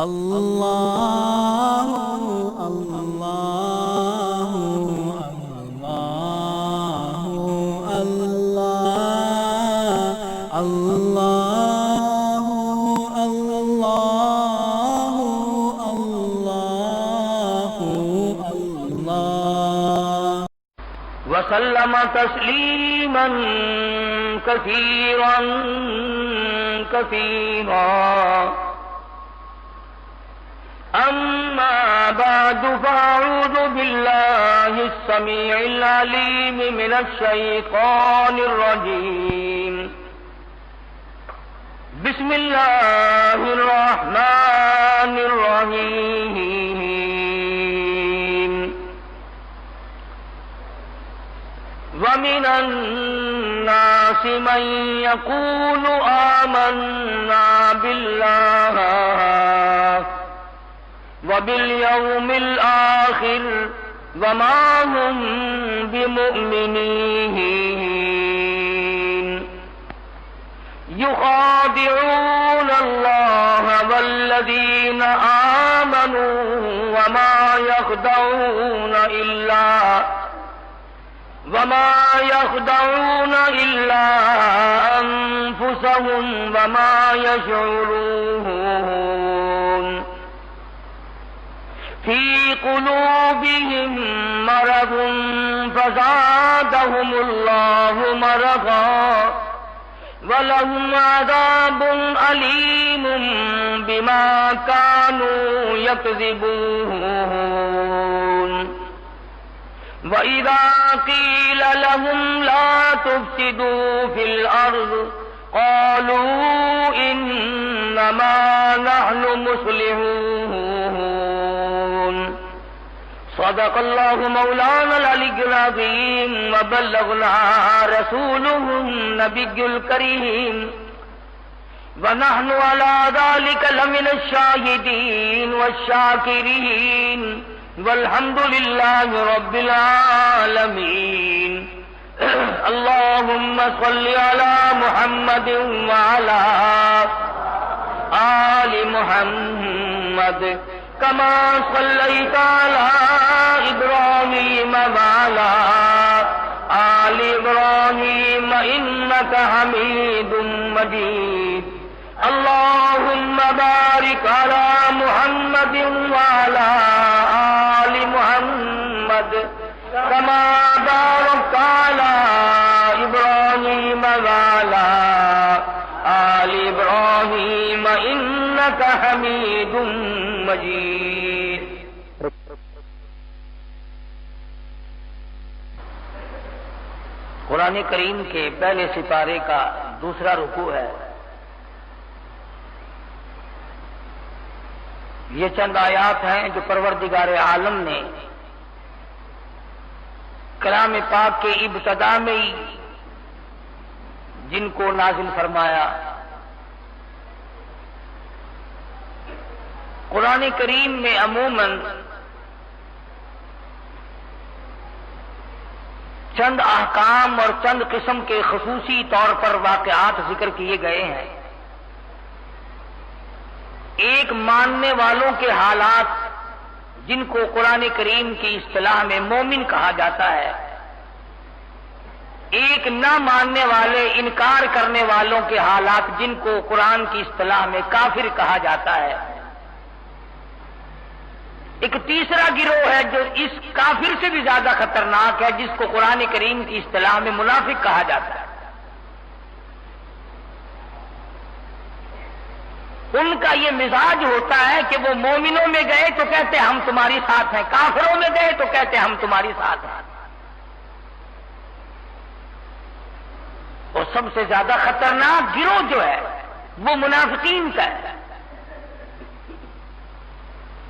اللہ اللہ اللہ اللہ اللہ اللہ اللہ اللہ وسلم تسلیما کثیرا کثیرا أما بعد فأعوذ بالله السميع العليم من الشيطان الرجيم بسم الله الرحمن الرحيم ومن الناس من يقول آمنا بالله وباليوم الآخر وما هم بمؤمنين يخادعون الله والذين آمنوا وما يخدعون إلا أنفسهم وما يشعرون في قلوبهم مرض فزادهم الله مرضا ولهم عذاب أليم بما كانوا يكذبون وإذا قيل لهم لا تفسدوا في الأرض قالوا إنما نحن مصلحون صدق الله مولانا العلي العظيم وبلغنا رسوله النبي الكريم ونحن على ذلك لمن الشاهدين والشاكرين والحمد لله رب العالمين اللهم صل على محمد وعلى آل محمد كما صليت على إبراهيم وعلى آل إبراهيم إنك حميد مجيد اللهم بارك على محمد وعلى آل محمد كما باركت على إبراهيم وعلى آل إبراهيم إنك حميد مجيد قرآن کریم کے پہلے سپارے کا دوسرا رکوع ہے۔ یہ چند آیات ہیں جو پروردگار عالم نے کلام پاک کے ابتدا میں ہی جن کو نازل فرمایا۔ قرآن کریم میں عموماً چند احکام اور چند قسم کے خصوصی طور پر واقعات ذکر کیے گئے ہیں۔ ایک ماننے والوں کے حالات جن کو قرآن کریم کی اصطلاح میں مومن کہا جاتا ہے، ایک نہ ماننے والے انکار کرنے والوں کے حالات جن کو قرآن کی اصطلاح میں کافر کہا جاتا ہے، ایک تیسرا گروہ ہے جو اس کافر سے بھی زیادہ خطرناک ہے جس کو قرآن کریم کی اصطلاح میں منافق کہا جاتا ہے۔ ان کا یہ مزاج ہوتا ہے کہ وہ مومنوں میں گئے تو کہتے ہم تمہاری ساتھ ہیں، کافروں میں گئے تو کہتے ہم تمہاری ساتھ ہیں۔ اور سب سے زیادہ خطرناک گروہ جو ہے وہ منافقین کا ہے۔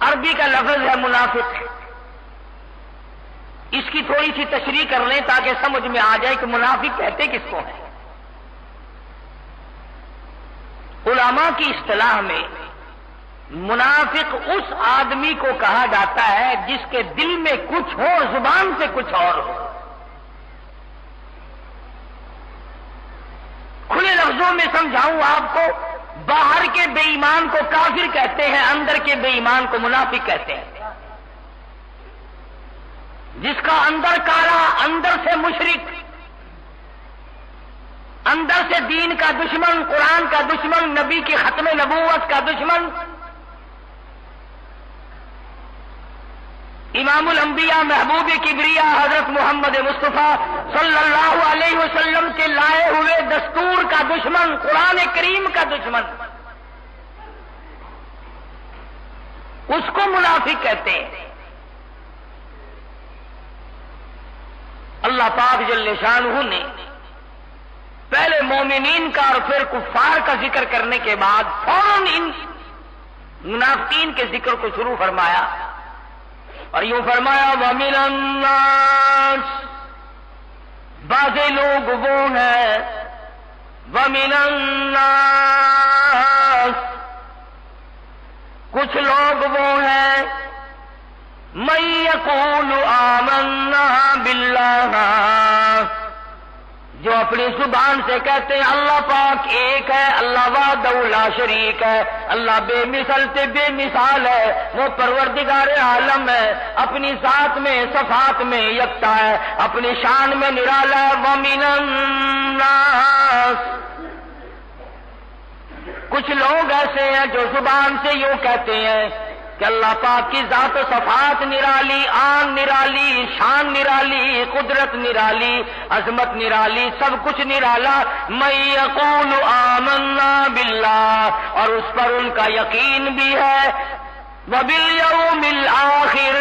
عربی کا لفظ ہے منافق۔ اس کی تھوڑی سی تشریح کر لیں تاکہ سمجھ میں آ جائے کہ منافق کہتے کس کو ہیں۔ علماء کی اصطلاح میں منافق اس آدمی کو کہا جاتا ہے جس کے دل میں کچھ ہو اور زبان سے کچھ اور ہو۔ کھلے لفظوں میں سمجھاؤں آپ کو باہر کے بے ایمان کو کافر کہتے ہیں، اندر کے بے ایمان کو منافق کہتے ہیں۔ جس کا اندر کالا، اندر سے مشرک، اندر سے دین کا دشمن، قرآن کا دشمن، نبی کی ختم نبوت کا دشمن، امام الانبیاء محبوب کبریا حضرت محمد مصطفیٰ صلی اللہ علیہ وسلم کے لائے ہوئے دستور کا دشمن، قرآن کریم کا دشمن، اس کو منافق کہتے ہیں۔ اللہ پاک جل شانہ نے پہلے مومنین کا اور پھر کفار کا ذکر کرنے کے بعد فوراً ان منافقین کے ذکر کو شروع فرمایا اور یوں فرمایا وَمِنَ النَّاسِ، بعض لوگ وہ ہیں، وَمِنَ النَّاسِ، کچھ لوگ وہ ہیں، مَن يَقُولُ آمَنَّا بِاللَّهِ، جو اپنی زبان سے کہتے ہیں اللہ پاک ایک ہے، اللہ وحدہ لا شریک ہے، اللہ بے مثل سے بے مثال ہے، وہ پروردگار عالم ہے، اپنی ذات میں صفات میں یکتا ہے، اپنی شان میں نرالا ہے۔ وَمِنَ النَّاسِ، کچھ لوگ ایسے ہیں جو زبان سے یوں کہتے ہیں کہ اللہ پاک کی ذات و صفات نرالی، آن نرالی، شان نرالی، قدرت نرالی، عظمت نرالی، سب کچھ نرالا۔ مَن یقول آمنا باللہ، اور اس پر ان کا یقین بھی ہے، وَبِالْيَوْمِ الْآخِرِ،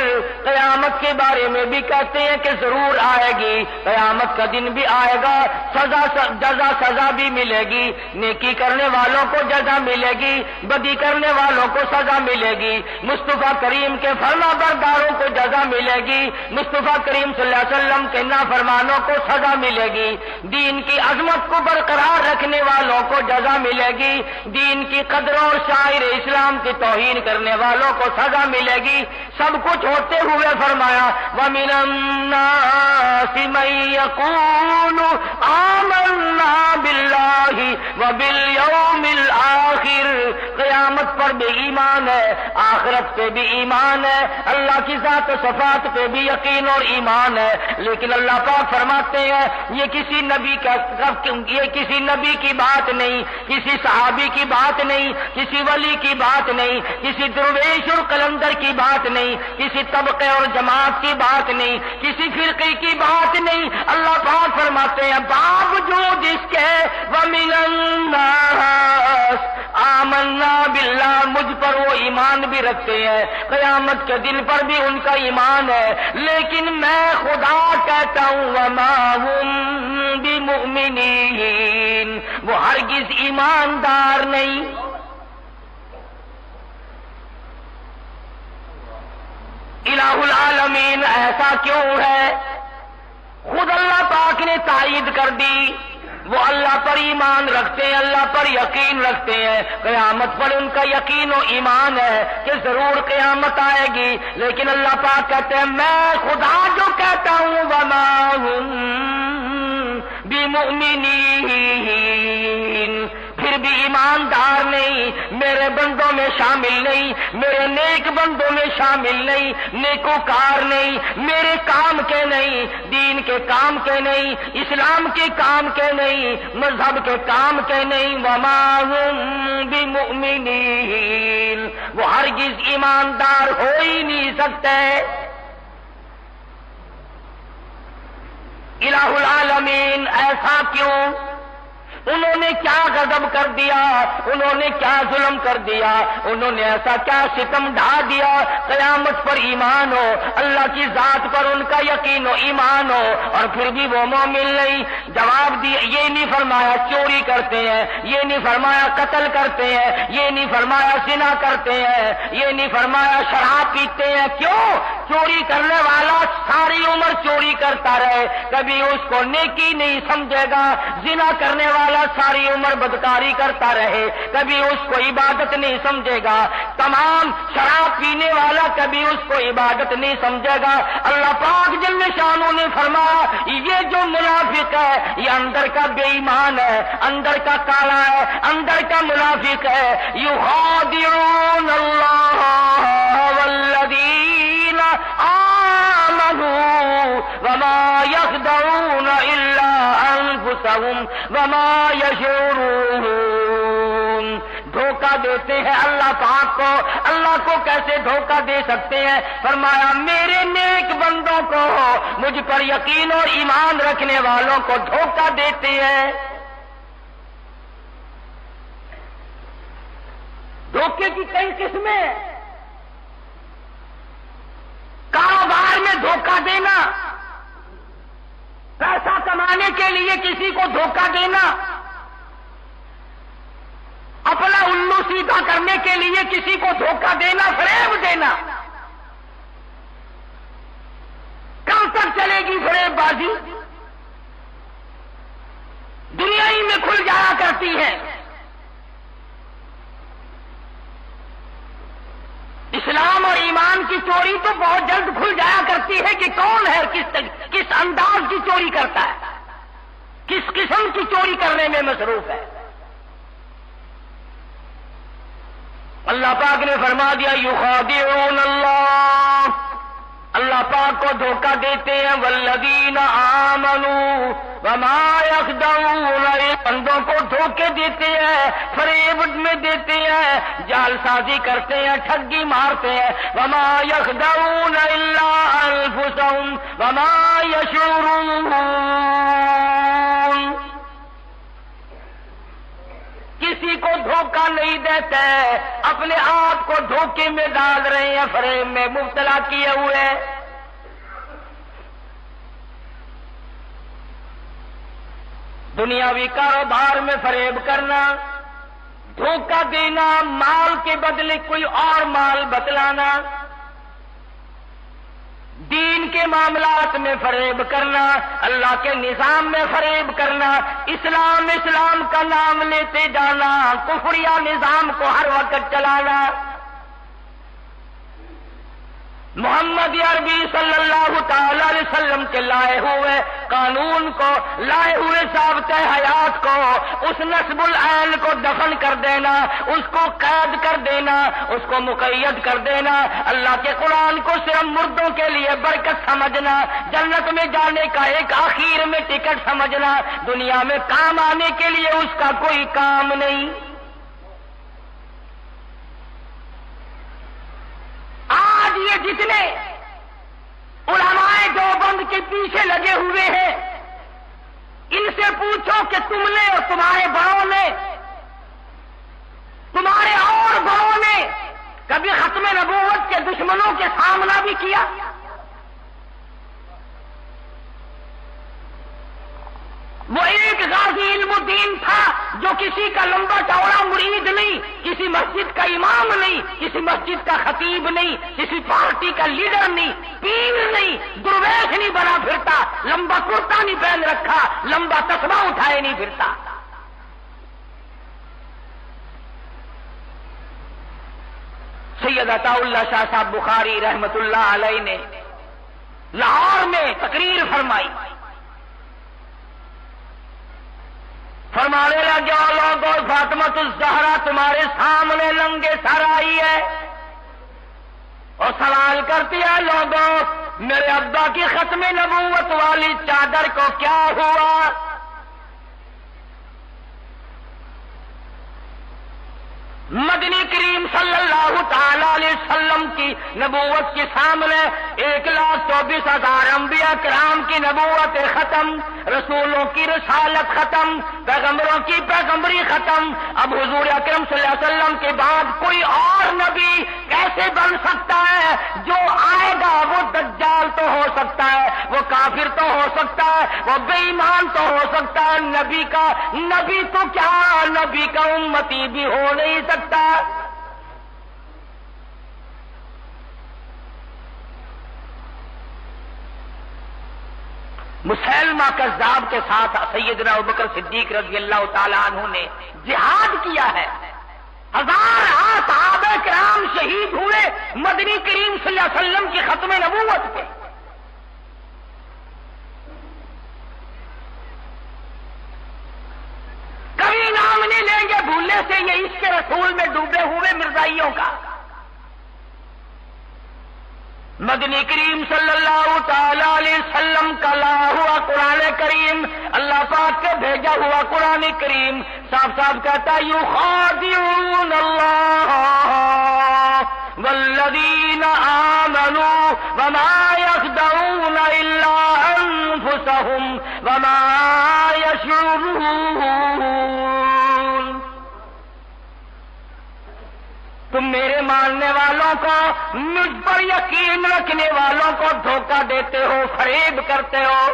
قیامت کے بارے میں بھی کہتے ہیں کہ ضرور آئے گی، قیامت کا دن بھی آئے گا، جزا سزا بھی ملے گی، نیکی کرنے والوں کو جزا ملے گی، بدی کرنے والوں کو سزا ملے گی، مصطفیٰ کریم کے فرما برداروں کو جزا ملے گی، مصطفیٰ کریم صلی اللہ علیہ وسلم کے نافرمانوں کو سزا ملے گی، دین کی عظمت کو برقرار رکھنے والوں کو جزا ملے گی، دین کی قدروں اور شاعر اسلام کی توہین کرنے والوں کو سزا ملے گی۔ سب کچھ ہوتے ہوئے فرمایا وَمِنَ النَّاسِ مَن يَقُولُ آمَنَّا بِاللَّهِ وَبِالْيَوْمِ الْآخِرِ، قیامت پر بھی ایمان ہے، آخرت پہ بھی ایمان ہے، اللہ کی ذات و صفات پہ بھی یقین اور ایمان ہے، لیکن اللہ پاک فرماتے ہیں یہ کسی نبی کی بات نہیں، کسی صحابی کی بات نہیں، کسی ولی کی بات نہیں، کسی درویش اور قلندر کی بات نہیں، کسی طبقے اور جماعت کی بات نہیں، کسی فرقے کی بات نہیں، اللہ پاک فرماتے ہیں باوجود اس کے وَمِنَ النَّاسِ آمنا باللہ، مجھ پر وہ ایمان بھی رکھتے ہیں، قیامت کے دن پر بھی ان کا ایمان ہے، لیکن میں خدا کہتا ہوں وَمَا هُم بِمُؤْمِنِينَ، وہ ہرگز ایماندار نہیں۔ الہ العالمین ایسا کیوں ہے؟ خود اللہ پاک نے تائید کر دی، وہ اللہ پر ایمان رکھتے ہیں، اللہ پر یقین رکھتے ہیں، قیامت پر ان کا یقین و ایمان ہے کہ ضرور قیامت آئے گی، لیکن اللہ پاک کہتے ہیں میں خدا جو کہتا ہوں وَمَا هُم بِمُؤْمِنِينَ، پھر بھی ایماندار نہیں، میرے بندوں میں شامل نہیں، میرے نیک بندوں میں شامل نہیں، نیکوکار نہیں، میرے کام کے نہیں، دین کے کام کے نہیں، اسلام کے کام کے نہیں، مذہب کے کام کے نہیں۔ وَمَا هُم بِمُؤْمِنِينَ، وہ ہرگز ایماندار ہو ہی نہیں سکتے۔ الہ العالمین ایسا کیوں؟ انہوں نے کیا غضب کر دیا، انہوں نے کیا ظلم کر دیا، انہوں نے ایسا کیا ستم ڈھا دیا؟ قیامت پر ایمان ہو، اللہ کی ذات پر ان کا یقین و ایمان ہو، اور پھر بھی وہ مومن نہیں۔ جواب دیا، یہ نہیں فرمایا چوری کرتے ہیں، یہ نہیں فرمایا قتل کرتے ہیں، یہ نہیں فرمایا زنا کرتے ہیں، یہ نہیں فرمایا شراب پیتے ہیں۔ کیوں؟ چوری کرنے والا ساری عمر چوری کرتا رہے، کبھی اس کو نیکی نہیں سمجھے گا، زنا کرنے والا ساری عمر بدکاری کرتا رہے، کبھی اس کو عبادت نہیں سمجھے گا، تمام شراب پینے والا کبھی اس کو عبادت نہیں سمجھے گا. اللہ پاک جل شانہ نے فرمایا یہ جو منافق ہے یہ اندر کا بے ایمان ہے, اندر کا کالا ہے, اندر کا منافق ہے. یخادعون اللہ والذین آمنوا وما یخدعون الا انفسهم وما یشعرون. دھوکہ دیتے ہیں اللہ پاک کو. اللہ کو کیسے دھوکہ دے سکتے ہیں؟ فرمایا میرے نیک بندوں کو, مجھ پر یقین اور ایمان رکھنے والوں کو دھوکہ دیتے ہیں. دھوکے کی کئی قسمیں ہیں. کاروبار میں دھوکہ دینا, پیسہ کمانے کے لیے کسی کو دھوکہ دینا, اپنا الو سیدھا کرنے کے لیے کسی کو دھوکہ دینا, فریب دینا. کب تک چلے گی فریب بازی؟ دنیا ہی میں کھل جایا کرتی ہے. اسلام اور ایمان کی چوری تو بہت جلد کھل جایا کرتی ہے کہ کون ہے, کس انداز کی چوری کرتا ہے, کس قسم کی چوری کرنے میں مصروف ہے. اللہ پاک نے فرما دیا یخادعون اللہ, اللہ پاک کو دھوکہ دیتے ہیں. والذین آمنوا وما یخدعون, بندوں کو دھوکے دیتے ہیں, فریب میں دیتے ہیں, جال سازی کرتے ہیں, ٹھگی مارتے ہیں. وما یخدعون الا انفسهم وما یشعرون. کسی کو دھوکہ نہیں دیتے, اپنے آپ کو دھوکے میں ڈال رہے ہیں, فریب میں مبتلا کیے ہوئے. دنیاوی کاروبار میں فریب کرنا, دھوکہ دینا, مال کے بدلے کوئی اور مال بتلانا, دین کے معاملات میں فریب کرنا, اللہ کے نظام میں فریب کرنا, اسلام اسلام کا نام لیتے جانا, کفریہ نظام کو ہر وقت چلانا. محمد عربی صلی اللہ تعالی علیہ وسلم کے لائے ہوئے قانون کو, لائے ہوئے ضابطۂ حیات کو, اس نصب العین کو دفن کر دینا, اس کو قید کر دینا, اس کو مقید کر دینا. اللہ کے قرآن کو صرف مردوں کے لیے برکت سمجھنا, جنت میں جانے کا ایک آخر میں ٹکٹ سمجھنا, دنیا میں کام آنے کے لیے اس کا کوئی کام نہیں. آج یہ جتنے علماء دیوبند کے پیچھے لگے ہوئے ہیں, ان سے پوچھو کہ تم نے اور تمہارے بڑوں نے, تمہارے اور بڑوں نے کبھی ختم نبوت کے دشمنوں کے سامنا بھی کیا؟ وہ ایک غازی علم الدین تھا جو کسی کا لمبا چوڑا مرید نہیں, کسی مسجد کا امام نہیں, کسی مسجد کا خطیب نہیں, کسی پارٹی کا لیڈر نہیں, پیر نہیں, درویش نہیں بنا پھرتا, لمبا کرتا نہیں پہن رکھا, لمبا تسبیح اٹھائے نہیں پھرتا. سید عطا اللہ شاہ صاحب بخاری رحمت اللہ علیہ نے لاہور میں تقریر فرمائی. فرمانے لگے لوگوں فاطمۃ الزہرا تمہارے سامنے ننگے سر آئی ہے, اور سوال کرتی ہے لوگوں میرے ابا کی ختم نبوت والی چادر کو کیا ہوا؟ مدنی کریم صلی اللہ تعالی علیہ وسلم کی نبوت کے سامنے 1,24,000 انبیاء کرام کی نبوت ختم, رسولوں کی رسالت ختم, پیغمبروں کی پیغمبری ختم. اب حضور اکرم صلی اللہ علیہ وسلم کے بعد کوئی اور نبی کیسے بن سکتا ہے؟ جو آئے گا وہ دجال تو ہو سکتا ہے, وہ کافر تو ہو سکتا ہے, وہ بے ایمان تو ہو سکتا ہے, نبی تو کیا, نبی کا امتی بھی ہو نہیں سکتا. مسلمہ کذاب کے ساتھ سیدنا ابوبکر صدیق رضی اللہ تعالی عنہ نے جہاد کیا ہے. 1000 صحابہ کرام شہید ہوئے, مدنی کریم صلی اللہ علیہ وسلم کی ختم نبوت پہ. کبھی نام نہیں لیں گے بھولنے سے یہ عشق رسول میں ڈوبے ہوئے مرزائیوں کا. مدنی کریم صلی اللہ تعالی علیہ وسلم کا لایا ہوا قرآن کریم، اللہ پاک کے بھیجا ہوا قرآن کریم صاف صاف کہتا ہے یخادعون اللہ والذین آمنوا وما یخدعون الا انفسهم وما یشعرون. تم میرے ماننے والوں کو، مجھ پر یقین رکھنے والوں کو دھوکہ دیتے ہو، فریب کرتے ہو.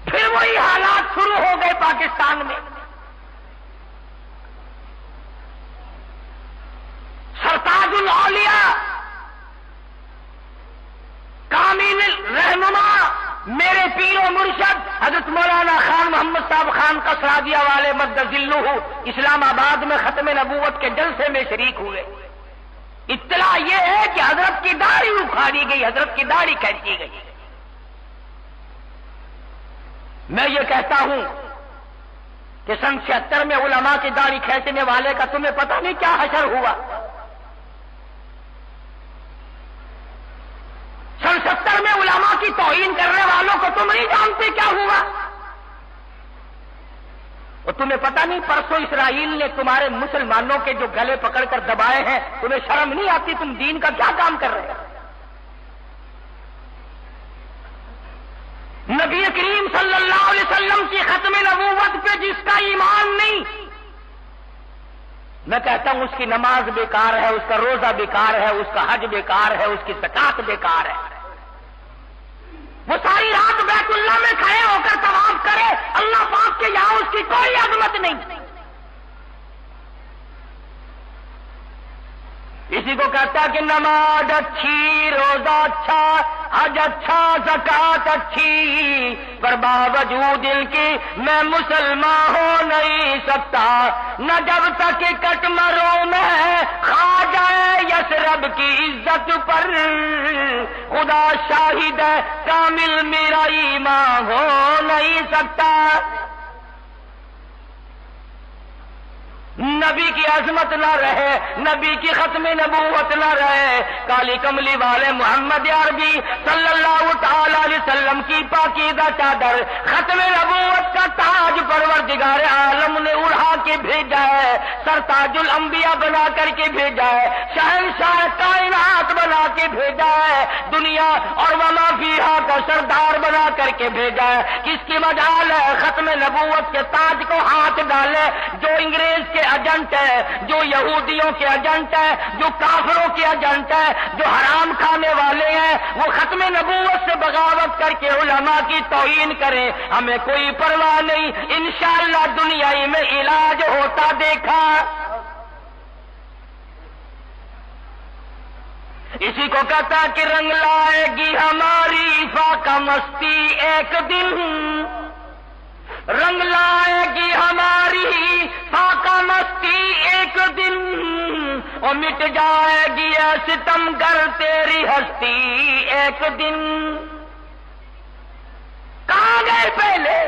پھر وہی حالات شروع ہو گئے پاکستان میں. سرتاج الاولیاء، کامل رہنما، میرے پیر و مرشد حضرت مولانا خان محمد صاحب خان قصرادیہ والے مدذلہ اسلام آباد میں ختم نبوت کے جلسے میں شریک ہوئے. اطلاع یہ ہے کہ حضرت کی داڑھی اکھاڑی گئی، حضرت کی داڑھی کھینچی گئی. میں یہ کہتا ہوں کہ سن 76 میں علماء کی داڑھی کھینچنے والے کا تمہیں پتہ نہیں کیا حشر ہوا. سن 70 میں علماء کی توہین کرنے والوں کو تم نہیں جانتے کیا ہوا. اور تمہیں پتہ نہیں پرسوں اسرائیل نے تمہارے مسلمانوں کے جو گلے پکڑ کر دبائے ہیں، تمہیں شرم نہیں آتی؟ تم دین کا کیا کام کر رہے ہو؟ نبی کریم صلی اللہ علیہ وسلم کی ختم نبوت پہ جس کا ایمان نہیں، میں کہتا ہوں اس کی نماز بیکار ہے، اس کا روزہ بیکار ہے، اس کا حج بیکار ہے، اس کی زکات بیکار ہے. وہ ساری رات بیت اللہ میں کھڑے ہو کر طواف کرے، اللہ پاک کے یہاں اس کی کوئی عظمت نہیں. اسی کو کہتا ہے کہ نماز اچھی، روزہ اچھا، حج اچھا، زکات اچھی، پر باوجود ان کی میں مسلمان ہو نہیں سکتا. نہ جب تک کٹ مروں میں خواجہ یثرب کی عزت پر، خدا شاہد ہے کامل میرا ایمان ہو نہیں سکتا. نبی کی عظمت نہ رہے، نبی کی ختم نبوت نہ رہے، کالی کملی والے محمد عربی صلی اللہ تعالی علیہ وسلم کی پاکیزہ چادر ختم نبوت کا تاج پروردگار عالم نے اڑا کے بھیجا ہے، سرتاج الانبیاء بنا کر کے بھیجا ہے، شہنشاہ کائنات بنا کے بھیجا ہے، دنیا اور وما فیہا کا سردار بنا کر کے بھیجا ہے. کس کی مجال ہے ختم نبوت کے تاج کو ہاتھ ڈالے؟ جو انگریز کے ایجنٹ ہے، جو یہودیوں کے ایجنٹ ہے، جو کافروں کے ایجنٹ ہے، جو حرام کھانے والے ہیں، وہ ختم نبوت سے بغاوت کر کے علماء کی توہین کریں، ہمیں کوئی پرواہ نہیں. انشاءاللہ دنیا ہی میں علاج ہوتا دیکھا. اسی کو کہتا کہ رنگ لائے گی ہماری فاقہ مستی ایک دن، رنگ لائے گی ہماری فاقہ مستی ایک دن، اور مٹ جائے گی اے ستم گر تیری ہستی ایک دن. کہاں گئے پہلے؟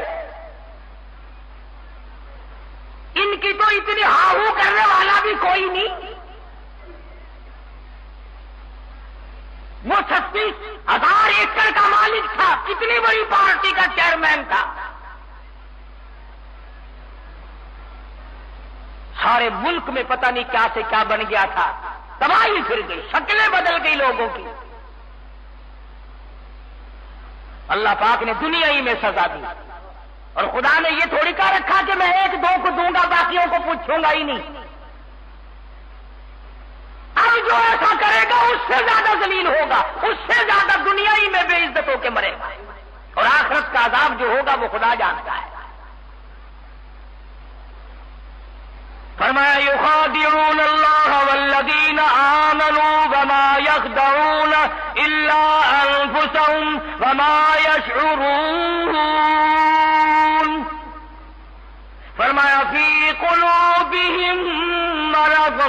ان کی تو اتنی ہاہو کرنے والا بھی کوئی نہیں. وہ 36,000 ایکڑ کا مالک تھا، کتنی بڑی پارٹی کا چیئرمین تھا. سارے ملک میں پتہ نہیں کیا سے کیا بن گیا تھا، تباہی پھر گئی، شکلیں بدل گئی لوگوں کی. اللہ پاک نے دنیا ہی میں سزا دی، اور خدا نے یہ تھوڑی کہہ رکھا کہ میں ایک دو کو دوں گا باقیوں کو پوچھوں گا ہی نہیں. اب جو ایسا کرے گا اس سے زیادہ ذلیل ہوگا، اس سے زیادہ دنیا ہی میں بے عزت ہو کے مرے گا، اور آخرت کا عذاب جو ہوگا وہ خدا جانتا ہے. فرمایا یخادعون اللہ والذین آمنوا وما یخدعون الا انفسهم وما یشعرون. فرمایا فی قلوبہم مرض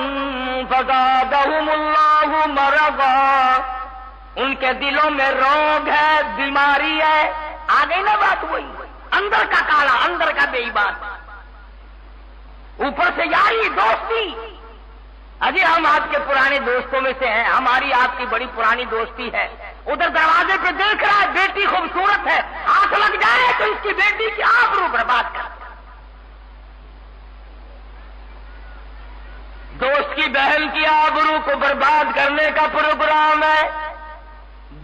فزادهم اللہ مرضا، ان کے دلوں میں روگ ہے، بیماری ہے. آگے نہ بات وہی، اندر کا کالا، اندر کا بے ایمان، اوپر سے یاری دوستی. اجی ہم آپ کے پرانے دوستوں میں سے ہیں، ہماری آپ کی بڑی پرانی دوستی ہے. ادھر دروازے پہ دیکھ رہا ہے بیٹی خوبصورت ہے، ہاتھ لگ جائے تو اس کی بیٹی کی آبرو برباد کر. دوست کی بہن کی آبرو کو برباد کرنے کا پروگرام ہے،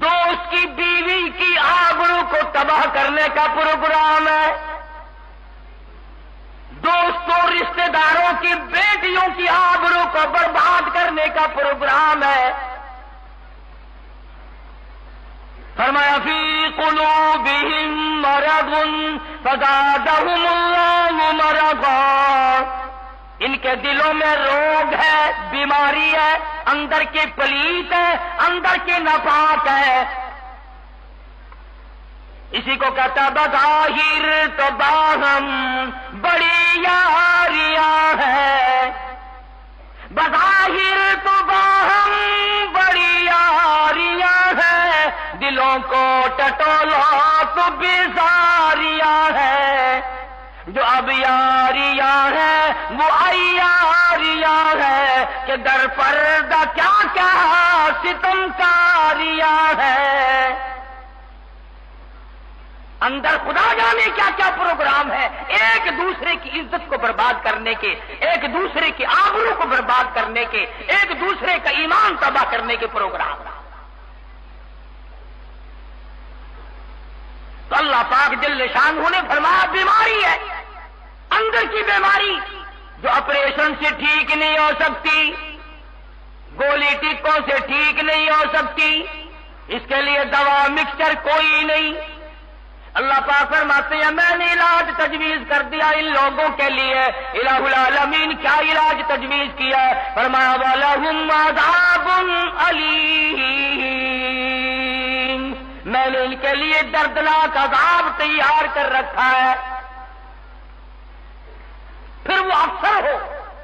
دوست کی بیوی کی آبرو کو تباہ کرنے کا پروگرام ہے، دوستوں رشتہ داروں کی بیٹیوں کی آبرو کو برباد کرنے کا پروگرام ہے. فرمایا فی قلوبہم مرض فزادہم اللہ مرضا، ان کے دلوں میں روگ ہے، بیماری ہے، اندر کے پلیت ہے، اندر کے ناپاک ہے. اسی کو کہتا بظاہر تو باہم بڑی یاریاں ہے، بظاہر تو باہم بڑی یاریاں ہے، دلوں کو ٹٹولا تو بیزاریاں ہے. جو اب یاریاں ہیں وہ عیاریاں ہے کہ در پردہ کیا کیا ستمکاریاں ہے. اندر خدا جانے کیا کیا پروگرام ہے، ایک دوسرے کی عزت کو برباد کرنے کے، ایک دوسرے کی آبرو کو برباد کرنے کے، ایک دوسرے کا ایمان تباہ کرنے کے پروگرام. تو اللہ پاک جل شانہ نے فرمایا بیماری ہے، اندر کی بیماری جو آپریشن سے ٹھیک نہیں ہو سکتی، گولی ٹیکوں سے ٹھیک نہیں ہو سکتی، اس کے لیے دوا مکسچر کوئی نہیں. اللہ پاک فرماتے ہیں میں نے علاج تجویز کر دیا ان لوگوں کے لیے. الہ العالمین کیا علاج تجویز کیا؟ فرمایا وَلَهُمْ عَذَابٌ أَلِيمٌ، میں نے ان کے لیے دردناک عذاب تیار کر رکھا ہے. پھر وہ افسر ہو،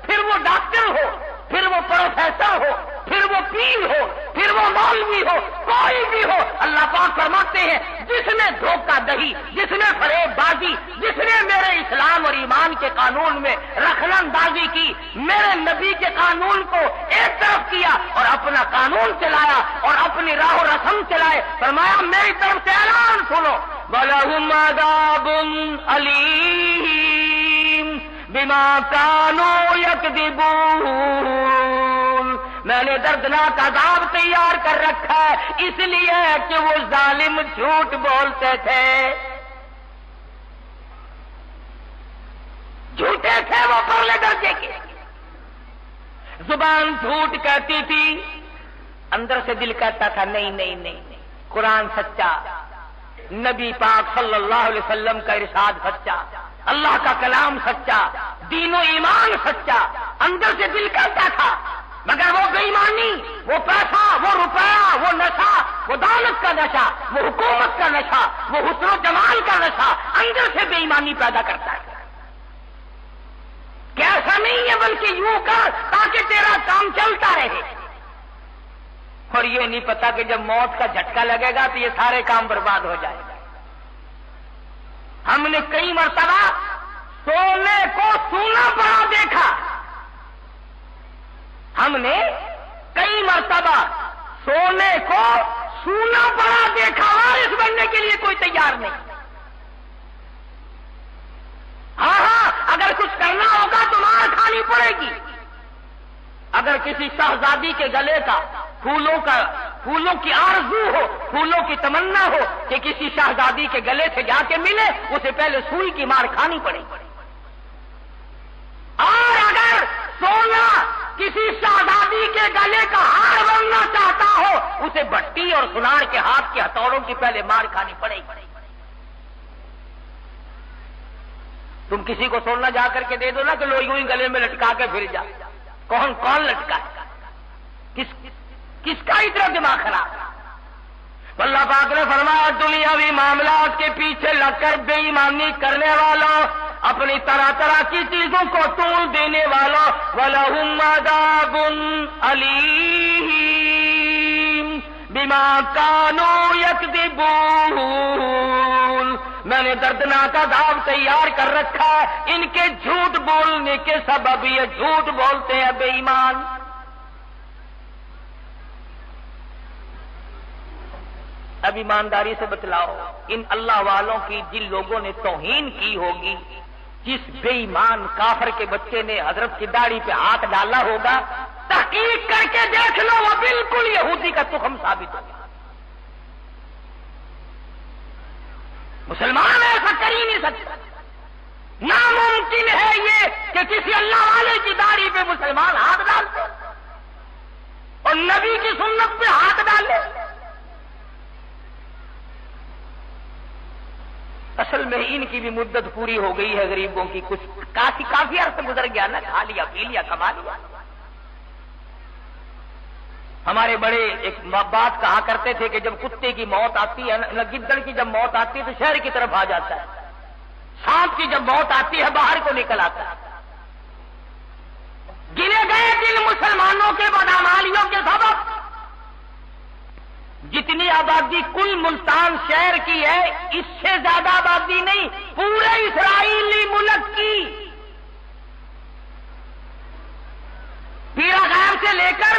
پھر وہ ڈاکٹر ہو، پھر وہ پروفیسر ہو، پھر وہ پیر ہو، پھر وہ مولوی ہو، کوئی بھی ہو، اللہ پاک فرماتے ہیں جس نے دھوکہ دہی، جس نے فریب بازی، جس نے میرے اسلام اور ایمان کے قانون میں رخنہ اندازی کی، میرے نبی کے قانون کو ایک طرف کیا اور اپنا قانون چلایا اور اپنی راہ و رسم چلائے، فرمایا میری طرف سے اعلان سنو وَلَهُمْ عَذَابٌ أَلِيمٌ بِمَا كَانُوا يَكْذِبُونَ. میں نے دردناک عذاب تیار کر رکھا ہے اس لیے کہ وہ ظالم جھوٹ بولتے تھے، جھوٹے تھے وہ پرلے درجے کے. زبان جھوٹ کہتی تھی، اندر سے دل کہتا تھا نہیں نہیں نہیں نہیں، قرآن سچا، نبی پاک صلی اللہ علیہ وسلم کا ارشاد سچا، اللہ کا کلام سچا، دین و ایمان سچا. اندر سے دل کہتا تھا، مگر وہ بے ایمانی، وہ پیسہ، وہ روپیہ، وہ نشہ، وہ دولت کا نشہ، وہ حکومت کا نشہ، وہ حسن و جمال کا نشہ اندر سے بے ایمانی پیدا کرتا ہے. کہ ایسا نہیں ہے بلکہ یوں کر تاکہ تیرا کام چلتا رہے. اور یہ نہیں پتا کہ جب موت کا جھٹکا لگے گا تو یہ سارے کام برباد ہو جائے گا. ہم نے کئی مرتبہ سونے کو سونا پڑا دیکھا، ہم نے کئی مرتبہ سونے کو سونا پڑا دیکھا، وارث بننے کے لیے کوئی تیار نہیں. ہاں اگر کچھ کرنا ہوگا تو مار کھانی پڑے گی. اگر کسی شہزادی کے گلے کا پھولوں کی آرزو ہو، پھولوں کی تمنا ہو کہ کسی شہزادی کے گلے سے جا کے ملے، اسے پہلے سوئی کی مار کھانی پڑے گی. اور اگر سونا کسی شہزادی کے گلے کا ہار بننا چاہتا ہو، اسے بھٹی اور سنار کے ہاتھ کے ہتھوڑوں کی پہلے مار کھانی پڑے گی. تم کسی کو سونا جا کر کے دے دو نا کہ لو یوں ہی گلے میں لٹکا کے پھر جا، کون کون لٹکا ہے، کس کا اتنا دماغ خراب. اللہ پاک نے فرمایا دنیاوی معاملات کے پیچھے لگ کر بے ایمانی کرنے والوں اپنی طرح طرح کی چیزوں کو طول دینے والا وَلَهُمْ عَذَابٌ أَلِيمٌ بِمَا كَانُوا يَكْذِبُونَ، میں نے دردناک عذاب تیار کر رکھا ہے ان کے جھوٹ بولنے کے سبب، یہ جھوٹ بولتے ہیں بے ایمان۔ اب ایمانداری سے بتلاؤ، ان اللہ والوں کی جن لوگوں نے توہین کی ہوگی، جس بے ایمان کافر کے بچے نے حضرت کی داڑھی پہ ہاتھ ڈالا ہوگا، تحقیق کر کے دیکھ لو وہ بالکل یہودی کا تخم ثابت ہوگا۔ مسلمان ایسا کر ہی نہیں سکتا، ناممکن ہے یہ کہ کسی اللہ والے کی داڑھی پہ مسلمان ہاتھ ڈالتے اور نبی کی سنت پہ ہاتھ ڈالے۔ اصل میں ان کی بھی مدت پوری ہو گئی ہے، غریبوں کی کچھ کافی عرصہ گزر گیا نا، کھا لیا پی لیا کما لیا۔ ہمارے بڑے ایک بات کہا کرتے تھے کہ جب کتے کی موت آتی ہے نا، گدڑ کی جب موت آتی ہے تو شہر کی طرف آ جاتا ہے، سانپ کی جب موت آتی ہے باہر کو نکل آتا ہے۔ گنے گئے جن مسلمانوں کے بدعمالیوں کے سبب جتنی آبادی کل ملتان شہر کی ہے، اس سے زیادہ آبادی نہیں پورے اسرائیلی ملک کی، پیرا غیر سے لے کر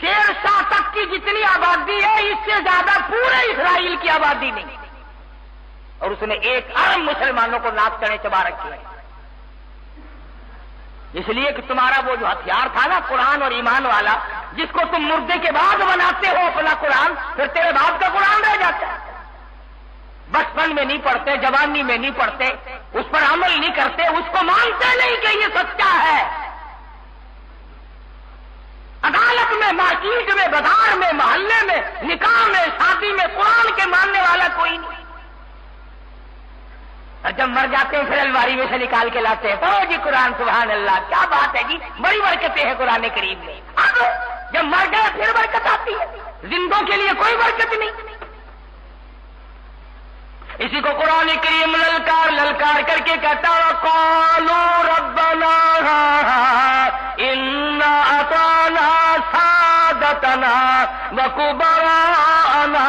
شیر شاہ تک کی جتنی آبادی ہے، اس سے زیادہ پورے اسرائیل کی آبادی نہیں، اور اس نے 1 ارب مسلمانوں کو ناک چڑھے چبا رکھے ہیں۔ اس لیے کہ تمہارا وہ جو ہتھیار تھا نا قرآن اور ایمان والا، جس کو تم مردے کے بعد بناتے ہو اپنا قرآن، پھر تیرے باپ کا قرآن رہ جاتا ہے۔ بچپن میں نہیں پڑھتے، جوانی میں نہیں پڑھتے، اس پر عمل نہیں کرتے، اس کو مانتے نہیں کہ یہ سچا ہے۔ عدالت میں، مارکیٹ میں، بازار میں، محلے میں، نکاح میں، شادی میں قرآن کے ماننے والا کوئی نہیں، اور جب مر جاتے ہیں پھر الماری میں سے نکال کے لاتے ہیں، او جی قرآن، سبحان اللہ، کیا بات ہے جی، بڑی برکتیں ہیں قرآن کریم میں۔ اب جب مر گئے پھر برکت آتی ہے، زندوں کے لیے کوئی برکت نہیں۔ اسی کو قرآن کریم للکار للکار کر کے کہتا ہے قالوا ربنا انا اطعنا سادتنا وكبراءنا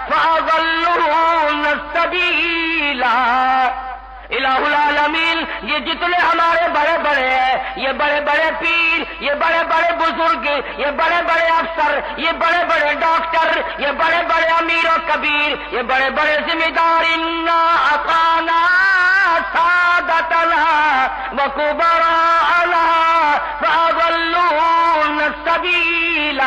فاضلونا السبيل۔ الہ العالمین، یہ جتنے ہمارے بڑے بڑے ہیں، یہ بڑے بڑے پیر، یہ بڑے بڑے بزرگ، یہ بڑے بڑے افسر، یہ بڑے بڑے ڈاکٹر، یہ بڑے بڑے امیر و کبیر، یہ بڑے بڑے ذمہ دار، انا اطعنا سادتنا وکبراءنا فاضلونا السبیل۔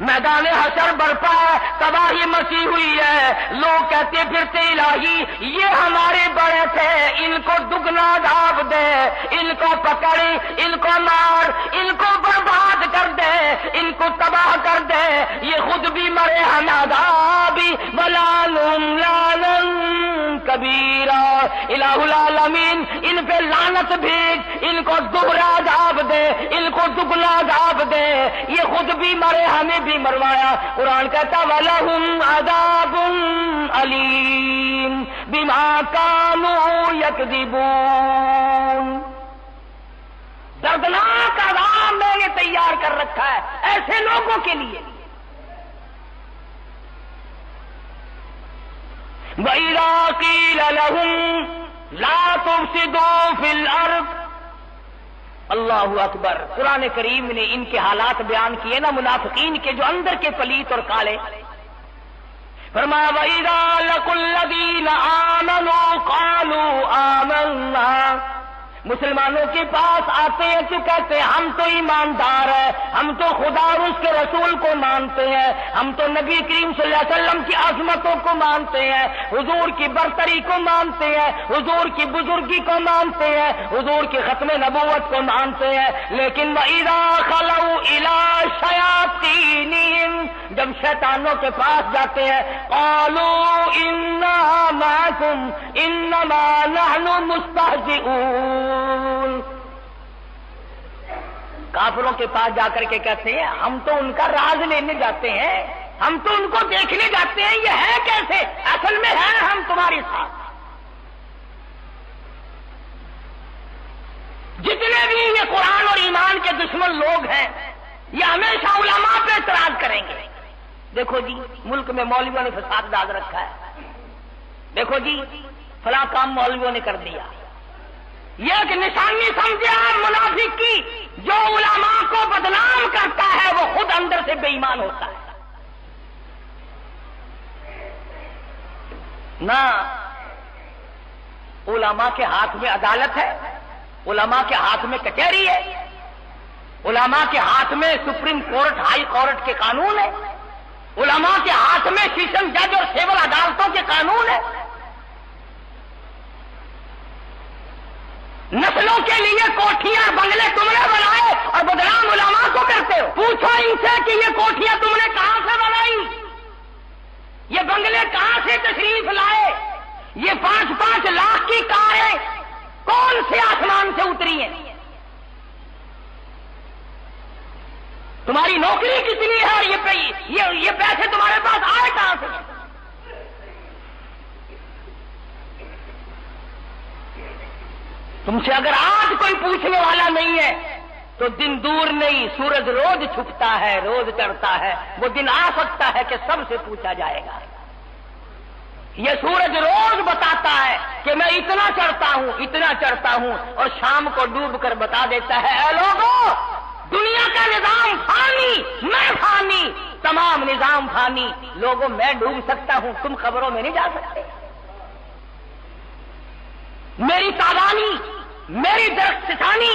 میدان حشر برپا ہے، تباہی مچی ہوئی ہے، لوگ کہتے پھرتے الہی یہ ہمارے بڑے تھے، ان کو دگنا عذاب دے، ان کو پکڑ، ان کو مار، ان کو برباد کر دے، ان کو تباہ کر دے، یہ خود بھی مرے ہم عذابی ولعنہم لعنا کبیرا۔ الہ العالمین ان پہ لعنت بھیج، ان کو دوہرا عذاب دے، ان کو دگنا عذاب دے، یہ خود بھی مرے ہمیں بھی مروایا۔ قرآن کہتا وَلَهُمْ عَذَابٌ أَلِيمٌ بِمَا كَانُوا يَكْذِبُونَ۔ دردناک عذاب میں نے تیار کر رکھا ہے ایسے لوگوں کے لیے۔ وَإِذَا قِيلَ لَهُمْ لَا تُفْسِدُوا فِي الْأَرْضِ۔ اللہ اکبر، قرآن کریم نے ان کے حالات بیان کیے نا منافقین کے، جو اندر کے پلیت اور کالے۔ فرمایا وَإِذَا لَقُوا الَّذِينَ آمَنُوا قَالُوا آمَنَّا، مسلمانوں کے پاس آتے ہیں تو کہتے ہیں ہم تو ایماندار ہیں، ہم تو خدا اور اس کے رسول کو مانتے ہیں، ہم تو نبی کریم صلی اللہ علیہ وسلم کی عظمتوں کو مانتے ہیں، حضور کی برتری کو مانتے ہیں، حضور کی بزرگی کو مانتے ہیں، حضور کی ختم نبوت کو مانتے ہیں، لیکن وَإِذَا خَلَوْا إِلَىٰ شَيَاطِينِهِمْ، جب شیطانوں کے پاس جاتے ہیں قَالُوا إِنَّا مَعَكُمْ إِنَّمَا نَحْنُ مُسْتَهْزِئُونَ۔ کافروں کے پاس جا کر کے کہتے ہیں ہم تو ان کا راز لینے جاتے ہیں، ہم تو ان کو دیکھنے جاتے ہیں، یہ ہے کیسے، اصل میں ہے ہم تمہارے ساتھ۔ کے دشمن لوگ ہیں، یہ ہمیشہ علماء پہ اعتراض کریں گے۔ دیکھو جی ملک میں مولویوں نے فساد ڈال رکھا ہے، دیکھو جی فلاں کام مولویوں نے کر دیا۔ یہ ایک نشانی سمجھے آپ منافق کی، جو علماء کو بدنام کرتا ہے وہ خود اندر سے بے ایمان ہوتا ہے۔ نہ علماء کے ہاتھ میں عدالت ہے، علماء کے ہاتھ میں کچہری ہے، علماء کے ہاتھ میں سپریم کورٹ ہائی کورٹ کے قانون ہے، علماء کے ہاتھ میں سیشن جج اور سول عدالتوں کے قانون ہے۔ نسلوں کے لیے کوٹھیاں بنگلے تم نے بنائے اور بدنام علماء کو کرتے ہو۔ پوچھو ان سے کہ یہ کوٹھیاں تم نے کہاں سے بنائی، یہ بنگلے کہاں سے تشریف لائے، یہ 5-5 لاکھ کی کاریں کون سے آسمان سے اتری ہیں، تمہاری نوکری کتنی ہے اور یہ پیسے تمہارے پاس آئے کہاں سے؟ تم سے اگر آج کوئی پوچھنے والا نہیں ہے تو دن دور نہیں، سورج روز چھپتا ہے روز چڑھتا ہے، وہ دن آ سکتا ہے کہ سب سے پوچھا جائے گا۔ یہ سورج روز بتاتا ہے کہ میں اتنا چڑھتا ہوں اور شام کو ڈوب کر بتا دیتا ہے اے لوگوں، دنیا کا نظام فانی، میں فانی، تمام نظام فانی، لوگوں میں ڈوب سکتا ہوں، تم خبروں میں نہیں جا سکتے۔ میری تابانی، میری درخشانی،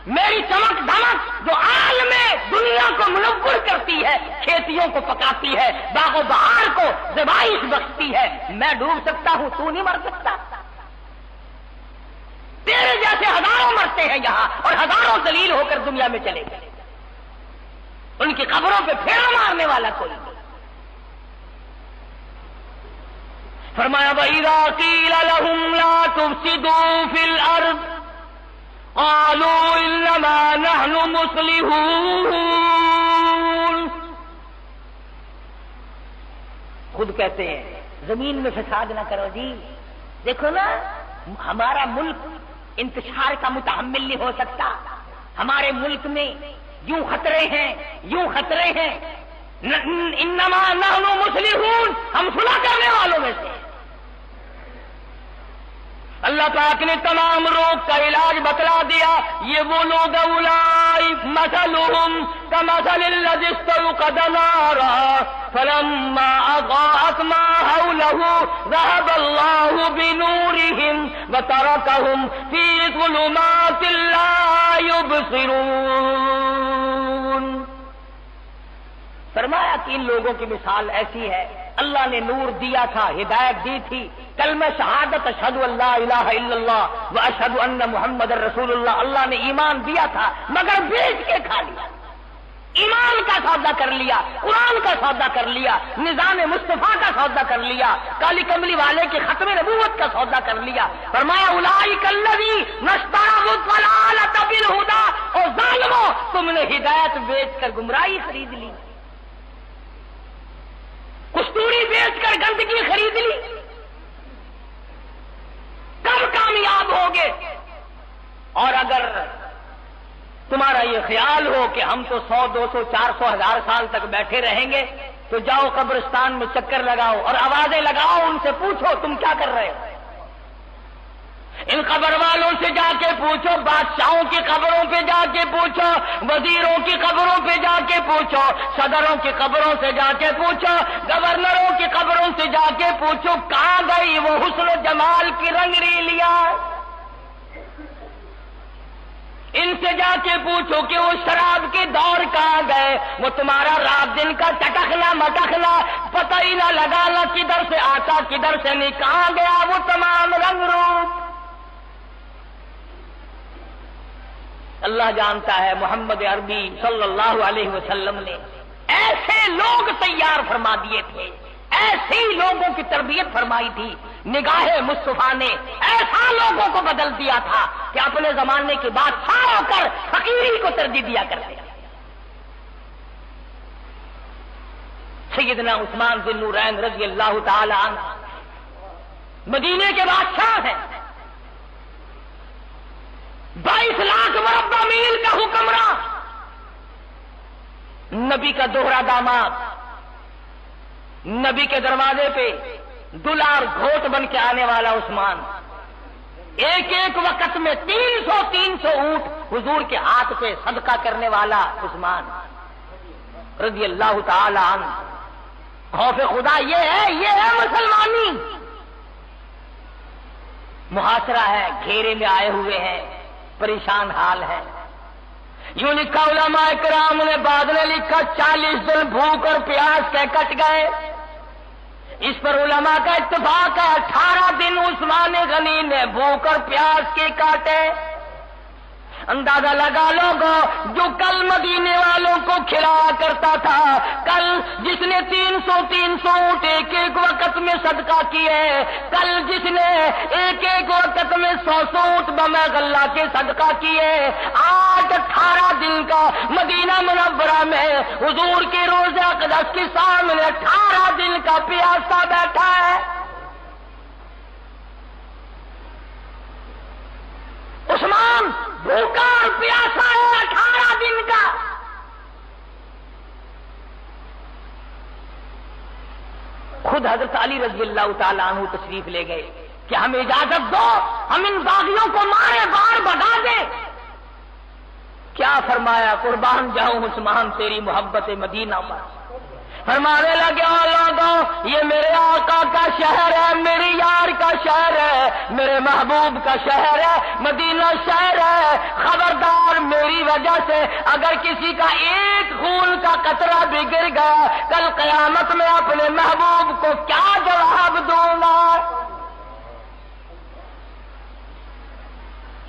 میری چمک دمک جو عالم دنیا کو منور کرتی ہے، کھیتیوں کو پکاتی ہے، باغ و بہار کو زبائش بخشتی ہے، میں ڈوب سکتا ہوں، تو نہیں مر سکتا۔ تیرے جیسے ہزاروں مرتے ہیں یہاں اور ہزاروں ذلیل ہو کر دنیا میں چلے گئے، ان کی قبروں پہ پھیرا مارنے والا کوئی نہیں۔ فرمایا وَإِذَا قِيلَ لَهُمْ لَا تُفْسِدُوا فِي الْأَرْضِ قَالُوا إِنَّمَا نَحْنُ مُصْلِحُونَ، خود کہتے ہیں زمین میں فساد نہ کرو جی، دیکھو نا ہمارا ملک انتشار کا متحمل نہیں ہو سکتا، ہمارے ملک میں یوں خطرے ہیں، انما نحن مصلحون، ہم صلح کرنے والوں میں سے۔ اللہ پاک نے تمام روگ کا علاج بتلا دیا، یہ وہ لوگ اولئک مثلهم كمثل الذي استوقد نارا فلما اضاءت ما حوله ذهب الله بنورهم وتركهم في ظلمات لا يبصرون۔ فرمایا کہ ان لوگوں کی مثال ایسی ہے، اللہ نے نور دیا تھا، ہدایت دی تھی، کلمہ شہادت اشہد ان لا الہ الا اللہ و اشہد ان محمد رسول اللہ، اللہ نے ایمان دیا تھا مگر بیچ کے کھا لیا، ایمان کا سودا کر لیا، قرآن کا سودا کر لیا، نظام مصطفیٰ کا سودا کر لیا، کالی کملی والے کے ختم نبوت کا سودا کر لیا۔ فرمایا اولئک الذین اشتروا الضلالۃ بالہدی، اور ظالموں تم نے ہدایت بیچ کر گمراہی خرید لی، کستوری بیچ کر گندگی خرید لی، کب کامیاب ہوگے؟ اور اگر تمہارا یہ خیال ہو کہ ہم تو 100 200 400 1000 سال تک بیٹھے رہیں گے تو جاؤ قبرستان میں چکر لگاؤ اور آوازیں لگاؤ، ان سے پوچھو تم کیا کر رہے ہو، ان قبر والوں سے جا کے پوچھو، بادشاہوں کی قبروں پہ جا کے پوچھو، وزیروں کی قبروں پہ جا کے پوچھو، صدروں کی قبروں سے جا کے پوچھو، گورنروں کی قبروں سے جا کے پوچھو، کہاں گئی وہ حسن و جمال کی رنگ ریلیاں؟ ان سے جا کے پوچھو کہ وہ شراب کے دور کہاں گئے، وہ تمہارا رات دن کا چٹکنا مٹکنا پتہ ہی نہ لگا، نہ کدھر سے آتا کدھر سے نہیں، کہاں گیا وہ تمام رنگ روپ؟ اللہ جانتا ہے۔ محمد عربی صلی اللہ علیہ وسلم نے ایسے لوگ تیار فرما دیے تھے، ایسے لوگوں کی تربیت فرمائی تھی، نگاہ مصطفیٰ نے ایسا لوگوں کو بدل دیا تھا کہ اپنے زمانے کے بعد سارا کر فقیری کو ترجیح دیا کرتے۔ سیدنا عثمان ذی النورین رضی اللہ تعالی عنہ مدینے کے بادشاہ ہیں، 22 لاکھ مربع میل کا حکمراں، نبی کا دوہرا داماد، نبی کے دروازے پہ دلار گھوٹ بن کے آنے والا عثمان، ایک ایک وقت میں 300 اونٹ حضور کے ہاتھ پہ صدقہ کرنے والا عثمان رضی اللہ تعالی عنہ۔ خوف خدا یہ ہے مسلمانی۔ محاصرہ ہے، گھیرے میں آئے ہوئے ہیں، پریشان حال ہے۔ یوں لکھا علماء کرام نے، بعد نے لکھا 40 دن بھوک اور پیاس کے کٹ گئے۔ اس پر علماء کا اتفاق ہے 18 دن عثمان غنی نے بھوک اور پیاس کے کاٹے۔ اندازہ لگا لوگو، جو کل مدینے والوں کو کھلایا کرتا تھا، کل جس نے 300 اونٹ ایک ایک وقت میں صدقہ کیے، کل جس نے ایک ایک وقت میں 100 اونٹ بمے غلہ کے صدقہ کیے، آج 18 دن کا مدینہ منورہ میں حضور کے روضہ اقدس کے سامنے 18 دن کا پیاسا بیٹھا ہے۔ عثمان بھوکا اور پیاسا ہے 18 دن کا۔ خود حضرت علی رضی اللہ تعالیٰ عنہ تشریف لے گئے کہ ہمیں اجازت دو، ہم ان باغیوں کو مارے بار بگا دیں۔ کیا فرمایا؟ قربان جاؤں عثمان تیری محبت مدینہ پر۔ فرمانے لگے لوگوں، یہ میرے آقا کا شہر ہے، میرے یار کا شہر ہے، میرے محبوب کا شہر ہے، مدینہ شہر ہے۔ خبردار، میری وجہ سے اگر کسی کا ایک خون کا قطرہ بھی گر گیا، کل قیامت میں اپنے محبوب کو کیا جواب دوں گا؟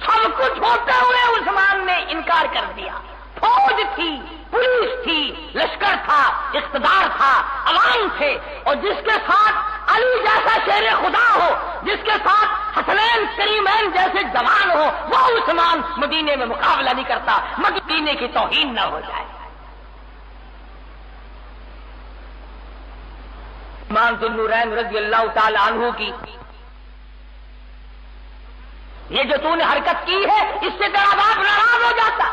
سب کچھ ہوتے ہوئے عثمان نے انکار کر دیا۔ فوج تھی، پولیس تھی، لشکر تھا، اقتدار تھا، عوام تھے، اور جس کے ساتھ علی جیسا شیر خدا ہو، جس کے ساتھ حسنین کریمین جیسے جوان ہو، وہ عثمان مدینے میں مقابلہ نہیں کرتا، مدینے کی توہین نہ ہو جائے۔ عثمان ذو النورین رضی اللہ تعالی عنہ کی یہ جو تو نے حرکت کی ہے، اس سے تیرا باپ ناراض ہو جاتا۔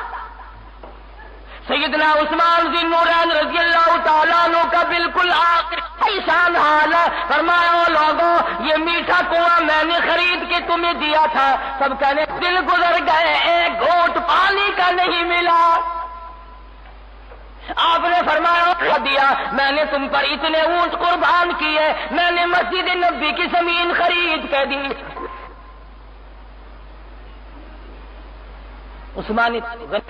سیدنا عثمان ذو النورین رضی اللہ تعالیٰ عنہ کا بالکل آخر ایسان حال ہے۔ فرمایا لوگوں، یہ میٹھا کنواں میں نے خرید کے تمہیں دیا تھا، سب کہنے دل گزر گئے، ایک گھونٹ پانی کا نہیں ملا۔ آپ نے فرمایا دیا، میں نے تم پر اتنے اونٹ قربان کیے، میں نے مسجد نبی کی زمین خرید کے دی۔ عثمان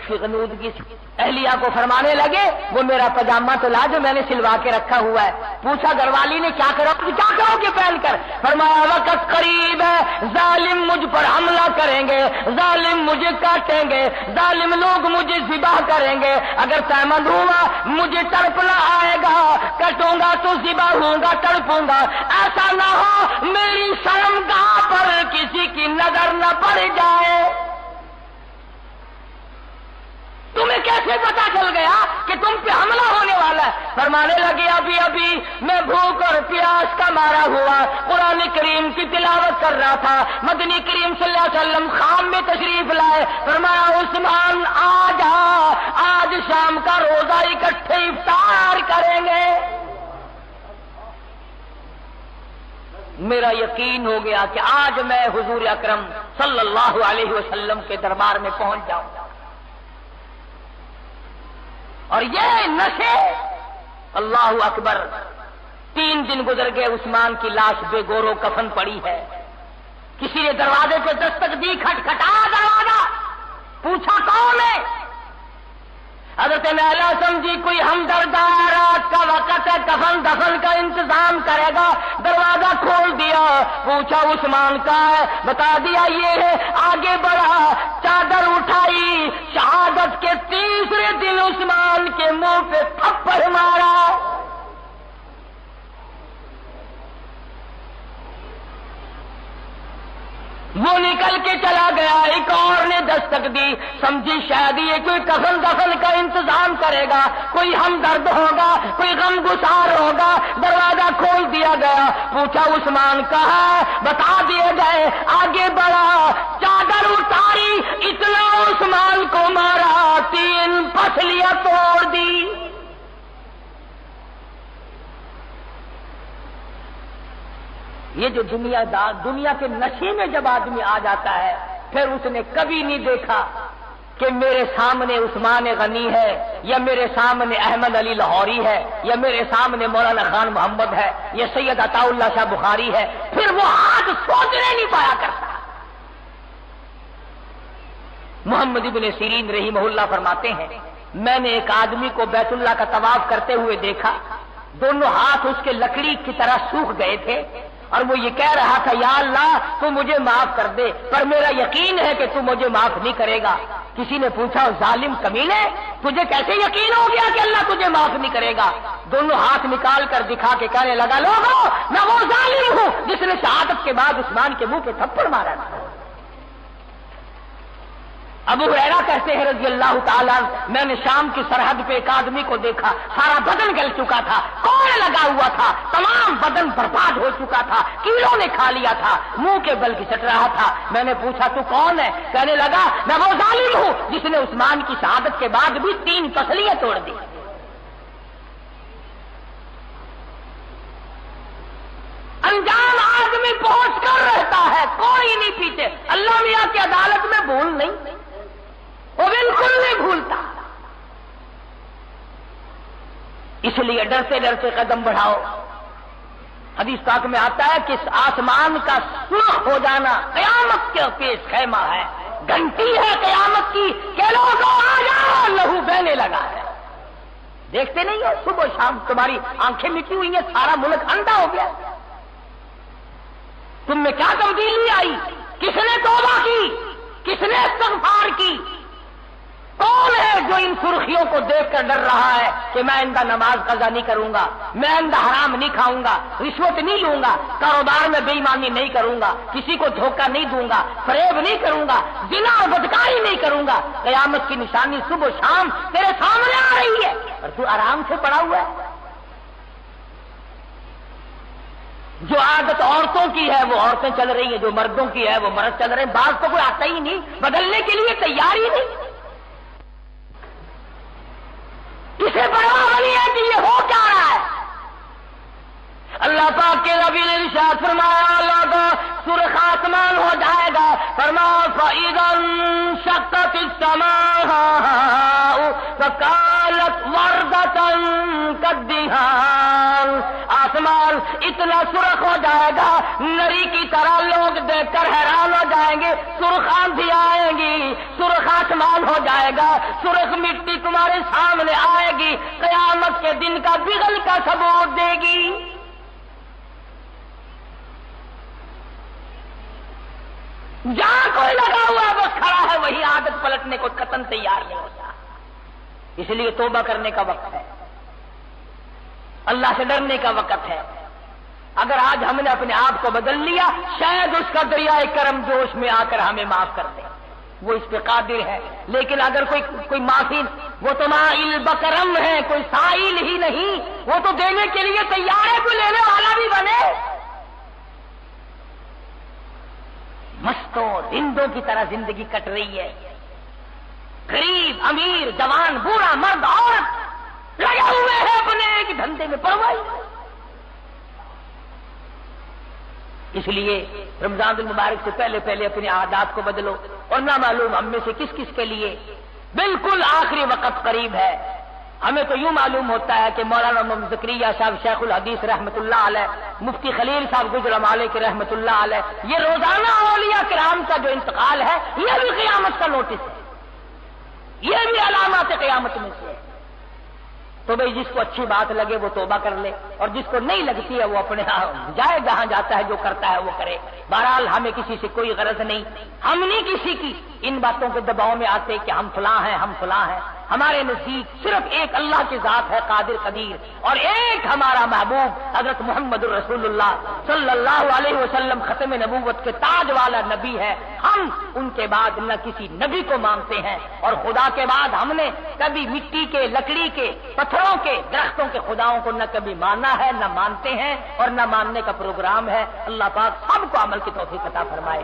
غنودگی سے اہلیہ کو فرمانے لگے، وہ میرا پاجامہ تو لا جو میں نے سلوا کے رکھا ہوا ہے۔ پوچھا گھر والی نے کیا کرو گے پہن کر؟ فرمایا وقت قریب ہے، ظالم مجھ پر حملہ کریں گے، ظالم مجھے کاٹیں گے، ظالم لوگ مجھے ذبح کریں گے، اگر سہمت ہوا مجھے تڑپنا آئے گا، کٹوں گا تو ذبح ہوں گا، تڑپوں گا، ایسا نہ ہو میری شرمگاہ پر کسی کی نظر نہ پڑ جائے۔ تمہیں کیسے پتا چل گیا کہ تم پہ حملہ ہونے والا ہے؟ فرمانے لگے ابھی میں بھوک اور پیاس کا مارا ہوا قرآن کریم کی تلاوت کر رہا تھا، مدنی کریم صلی اللہ علیہ وسلم خام میں تشریف لائے، فرمایا عثمان آج شام کا روزہ اکٹھے افطار کریں گے۔ میرا یقین ہو گیا کہ آج میں حضور اکرم صلی اللہ علیہ وسلم کے دربار میں پہنچ جاؤں گا۔ اور یہ نشے، اللہ اکبر، 3 دن گزر گئے، عثمان کی لاش بے گور و کفن پڑی ہے۔ کسی نے دروازے پہ دستک دی، کھٹکھٹایا دروازہ، پوچھا کون ہے؟ حضرت نیلا سمجھی کوئی ہمدرد آیا، رات کا وقت ہے، کفن دفن کا انتظام کرے گا، دروازہ کھول دیا، پوچھا عثمان کا ہے، بتا دیا یہ ہے، آگے بڑھا، چادر اٹھائی، شہادت کے تیسرے دن عثمان کے منہ پہ تھپڑ مارا۔ وہ نکل کے چلا گیا، ایک اور نے دستک دی، سمجھی شاید یہ کوئی کفن دفن کا انتظام کرے گا، کوئی ہمدرد ہوگا، کوئی غم گسار ہوگا، دروازہ کھول دیا گیا، پوچھا عثمان کہا ہے، بتا دیے گئے، آگے بڑھا، چادر اتاری، اتنا عثمان کو مارا، 3 پسلیاں توڑ دی۔ یہ جو دنیا کے نشے میں جب آدمی آ جاتا ہے پھر اس نے کبھی نہیں دیکھا کہ میرے سامنے عثمان غنی ہے یا میرے سامنے احمد علی لاہوری ہے یا میرے سامنے مولانا خان محمد ہے یا سید عطا اللہ شاہ بخاری ہے، پھر وہ ہاتھ سوچنے نہیں پایا کرتا۔ محمد ابن سیرین رحمہ اللہ فرماتے ہیں میں نے ایک آدمی کو بیت اللہ کا طواف کرتے ہوئے دیکھا، دونوں ہاتھ اس کے لکڑی کی طرح سوکھ گئے تھے اور وہ یہ کہہ رہا تھا یا اللہ تو مجھے معاف کر دے، پر میرا یقین ہے کہ تو مجھے معاف نہیں کرے گا۔ کسی نے پوچھا ظالم کمینے تجھے کیسے یقین ہو گیا کہ اللہ تجھے معاف نہیں کرے گا؟ دونوں ہاتھ نکال کر دکھا کے کہنے لگا لوگوں میں وہ ظالم ہوں جس نے شہادت کے بعد عثمان کے منہ پہ تھپڑ مارا تھا۔ ابو ہریرہ کہتے ہیں رضی اللہ تعالیٰ میں نے شام کی سرحد پہ ایک آدمی کو دیکھا، سارا بدن گل چکا تھا، کوڑ لگا ہوا تھا، تمام بدن برباد ہو چکا تھا، کیڑوں نے کھا لیا تھا، منہ کے بل گھسٹ رہا تھا۔ میں نے پوچھا تو کون ہے؟ کہنے لگا میں وہ ظالم ہوں جس نے عثمان کی شہادت کے بعد بھی 3 تسلیاں توڑ دی۔ انجام آدمی پہنچ کر رہتا ہے، کوئی نہیں پیچھے۔ اللہ میاں کی عدالت میں بھول نہیں، وہ بالکل نہیں بھولتا۔ اس لیے ڈرتے ڈرتے قدم بڑھاؤ۔ حدیث پاک میں آتا ہے کہ آسمان کا سرخ ہو جانا قیامت کے پیش خیمہ ہے، گھنٹی ہے قیامت کی کہ لوگوں آ جاؤ، لہو بہنے لگا ہے۔ دیکھتے نہیں ہو صبح شام تمہاری آنکھیں مٹی ہوئی ہیں، سارا ملک اندھا ہو گیا۔ تم میں کیا تبدیلی آئی؟ کس نے توبہ کی؟ کس نے استغفار کی؟ کون ہے جو ان سرخیوں کو دیکھ کر ڈر رہا ہے کہ میں آئندہ نماز قضا نہیں کروں گا، میں آئندہ حرام نہیں کھاؤں گا، رشوت نہیں لوں گا، کاروبار میں بے ایمانی نہیں کروں گا، کسی کو دھوکہ نہیں دوں گا، فریب نہیں کروں گا، زنا اور بدکاری نہیں کروں گا؟ قیامت کی نشانی صبح شام تیرے سامنے آ رہی ہے اور تو آرام سے پڑا ہوا ہے۔ جو عادت عورتوں کی ہے وہ عورتیں چل رہی ہیں، جو مردوں کی ہے وہ مرد چل رہے ہیں، بعض کو کوئی آتا ہی نہیں، بدلنے کے لیے تیار ہی نہیں۔ کسے پرواہ نہیں ہے کہ یہ ہو کیا رہا ہے؟ اللہ پاک کے نبی نے ارشاد فرمایا لوگوں سرخ آسمان ہو جائے گا، فرمایا فَإِذَا انشَقَّتِ السَّمَاءُ فَكَانَتْ وَرْدَةً كَالدِّهَانِ، آسمان اتنا سرخ ہو جائے گا نری کی طرح، لوگ دیکھ کر حیران ہو جائیں گے، سرخ آندھی آئیں گی، سرخ آسمان ہو جائے گا، سرخ مٹی تمہارے سامنے آئے گی، قیامت کے دن کا بغل کا ثبوت دے گی۔ جہاں کوئی لگا ہوا ہے بس کھڑا ہے، وہی عادت پلٹنے کو قطن تیار نہیں ہوتا۔ اس لیے توبہ کرنے کا وقت ہے، اللہ سے ڈرنے کا وقت ہے۔ اگر آج ہم نے اپنے آپ کو بدل لیا شاید اس کا دریائے کرم جوش میں آ کر ہمیں معاف کر دے، وہ اس پہ قادر ہے۔ لیکن اگر کوئی معافی، وہ تو مائل بکرم ہے، کوئی سائل ہی نہیں، وہ تو دینے کے لیے تیار ہے، کوئی لینے والا بھی بنے۔ مستوں رندوں کی طرح زندگی کٹ رہی ہے، غریب امیر جوان بوڑھا مرد عورت لگے ہوئے ہیں اپنے ایک دھندے میں، پرواہ نہیں۔ اس لیے رمضان المبارک سے پہلے پہلے اپنے عادات کو بدلو، اور نہ معلوم ہم میں سے کس کس کے لیے بالکل آخری وقت قریب ہے۔ ہمیں تو یوں معلوم ہوتا ہے کہ مولانا محمد زکریا صاحب شیخ الحدیث رحمۃ اللہ علیہ، مفتی خلیل صاحب گجرانوالے کے رحمۃ اللہ علیہ، یہ روزانہ اولیاء کرام کا جو انتقال ہے یہ بھی قیامت کا نوٹس ہے، یہ بھی علامات قیامت میں سے ہے۔ تو بھئی جس کو اچھی بات لگے وہ توبہ کر لے، اور جس کو نہیں لگتی ہے وہ اپنے جائے جہاں جاتا ہے، جو کرتا ہے وہ کرے۔ بہرحال ہمیں کسی سے کوئی غرض نہیں، ہم نہیں کسی کی ان باتوں کے دباؤ میں آتے کہ ہم فلاں ہیں ہم فلاں ہیں۔ ہمارے نزدیک صرف ایک اللہ کی ذات ہے قادر قدیر، اور ایک ہمارا محبوب حضرت محمد الرسول اللہ صلی اللہ علیہ وسلم ختم نبوت کے تاج والا نبی ہے۔ ہم ان کے بعد نہ کسی نبی کو مانتے ہیں، اور خدا کے بعد ہم نے کبھی مٹی کے، لکڑی کے، پتھروں کے، درختوں کے خداؤں کو نہ کبھی مانا ہے، نہ مانتے ہیں، اور نہ ماننے کا پروگرام ہے۔ اللہ پاک سب کو عمل کی توفیق عطا فرمائے۔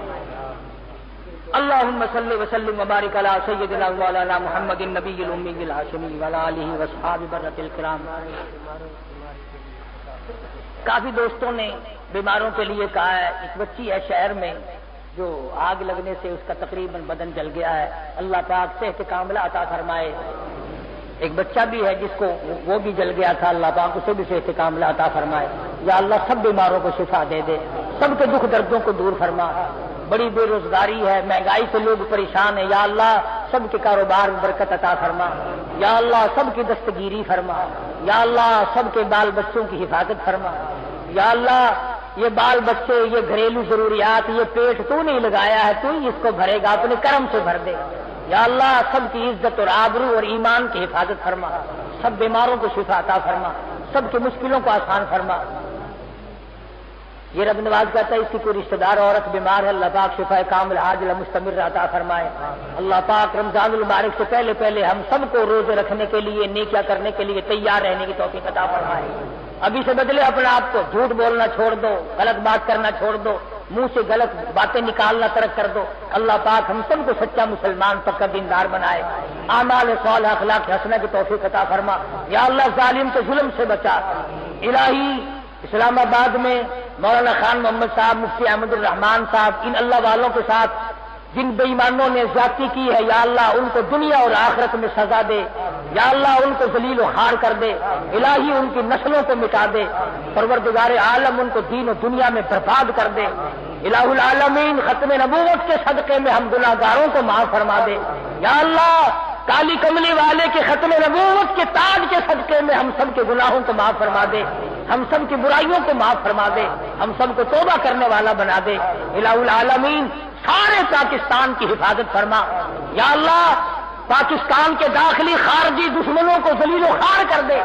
اللهم صل وسلم وبارك على سيدنا مولانا محمد النبي الأمي الهاشمي وعلى آله وأصحابه برة الكرام۔ کافی دوستوں نے بیماروں کے لیے کہا ہے، ایک بچی ہے شہر میں جو آگ لگنے سے اس کا تقریباً بدن جل گیا ہے، اللہ پاک صحت کاملہ عطا فرمائے۔ ایک بچہ بھی ہے جس کو وہ بھی جل گیا تھا، اللہ پاک اسے بھی صحت کاملہ عطا فرمائے۔ یا اللہ سب بیماروں کو شفا دے دے، سب کے دکھ دردوں کو دور فرما۔ بڑی بے روزگاری ہے، مہنگائی سے لوگ پریشان ہیں، یا اللہ سب کے کاروبار میں برکت عطا فرما۔ یا اللہ سب کی دستگیری فرما۔ یا اللہ سب کے بال بچوں کی حفاظت فرما۔ یا اللہ یہ بال بچے، یہ گھریلو ضروریات، یہ پیٹ تو نہیں لگایا ہے، تو ہی اس کو بھرے گا، اپنے کرم سے بھر دے۔ یا اللہ سب کی عزت اور آبرو اور ایمان کی حفاظت فرما، سب بیماروں کو شفا عطا فرما، سب کی مشکلوں کو آسان فرما۔ یہ رب نواز کہتا ہے اس کی کوئی رشتہ دار عورت بیمار ہے، اللہ پاک شفا کامل عاجلہ مستمر عطا فرمائے۔ اللہ پاک رمضان المبارک سے پہلے پہلے ہم سب کو روزے رکھنے کے لیے، نیکیاں کرنے کے لیے تیار رہنے کی توفیق عطا فرمائے۔ ابھی سے بدلے اپنے آپ کو، جھوٹ بولنا چھوڑ دو، غلط بات کرنا چھوڑ دو، منہ سے غلط باتیں نکالنا ترک کر دو۔ اللہ پاک ہم سب کو سچا مسلمان پکا دیندار بنائے، اعمال صالحہ اخلاق حسنہ کی توفیق عطا فرما۔ یا اللہ ظالم کے ظلم سے بچا۔ الہی اسلام آباد میں مولانا خان محمد صاحب، مفتی احمد الرحمان صاحب، ان اللہ والوں کے ساتھ جن بے ایمانوں نے زیادتی کی ہے، یا اللہ ان کو دنیا اور آخرت میں سزا دے۔ یا اللہ ان کو ذلیل و خوار کر دے، الہی ان کی نسلوں کو مٹا دے، پروردگار عالم ان کو دین و دنیا میں برباد کر دے۔ الہ العالمین ختم نبوت کے صدقے میں ہم گناہگاروں کو معاف فرما دے۔ یا اللہ کالی کملی والے کے ختم نبوت کے تاج کے صدقے میں ہم سب کے گناہوں کو معاف فرما دے، ہم سب کی برائیوں کو معاف فرما دے، ہم سب کو توبہ کرنے والا بنا دے۔ الہ العالمین سارے پاکستان کی حفاظت فرما۔ یا اللہ پاکستان کے داخلی خارجی دشمنوں کو ذلیل و خوار کر دے۔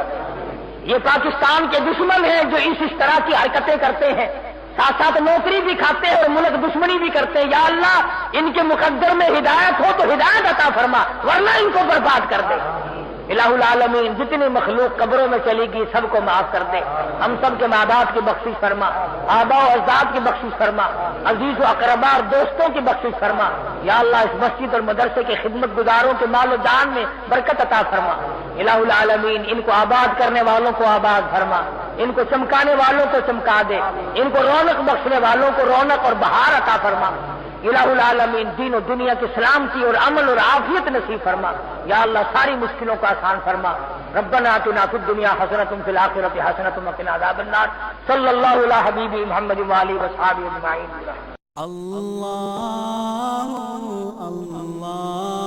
یہ پاکستان کے دشمن ہیں جو اس طرح کی حرکتیں کرتے ہیں، ساتھ ساتھ نوکری بھی کھاتے ہیں اور ملک دشمنی بھی کرتے ہیں۔ یا اللہ ان کے مقدر میں ہدایت ہو تو ہدایت عطا فرما، ورنہ ان کو برباد کر دے۔ الہ العالمین جتنی مخلوق قبروں میں چلی گئی سب کو معاف کر دے، ہم سب کے ماں باپ کی بخشش فرما، آباء و اجداد کی بخشش فرما، عزیز و اقربا اور دوستوں کی بخشش فرما۔ یا اللہ اس مسجد اور مدرسے کے خدمت گزاروں کے مال و جان میں برکت عطا فرما۔ الہ العالمین ان کو آباد کرنے والوں کو آباد فرما، ان کو چمکانے والوں کو چمکا دے، ان کو رونق بخشنے والوں کو رونق اور بہار عطا فرما۔ الہ العالمین دین و دنیا کی سلامتی اور امن اور عافیت نصیب فرما۔ یا اللہ ساری مشکلوں کو آسان فرما۔ ربنا آتنا فی الدنیا حسنۃ وفی الآخرۃ حسنۃ وقنا عذاب النار۔ صلی اللہ علی حبیب محمد وآلہ وصحبہ اجمعین۔ اللہ اللہ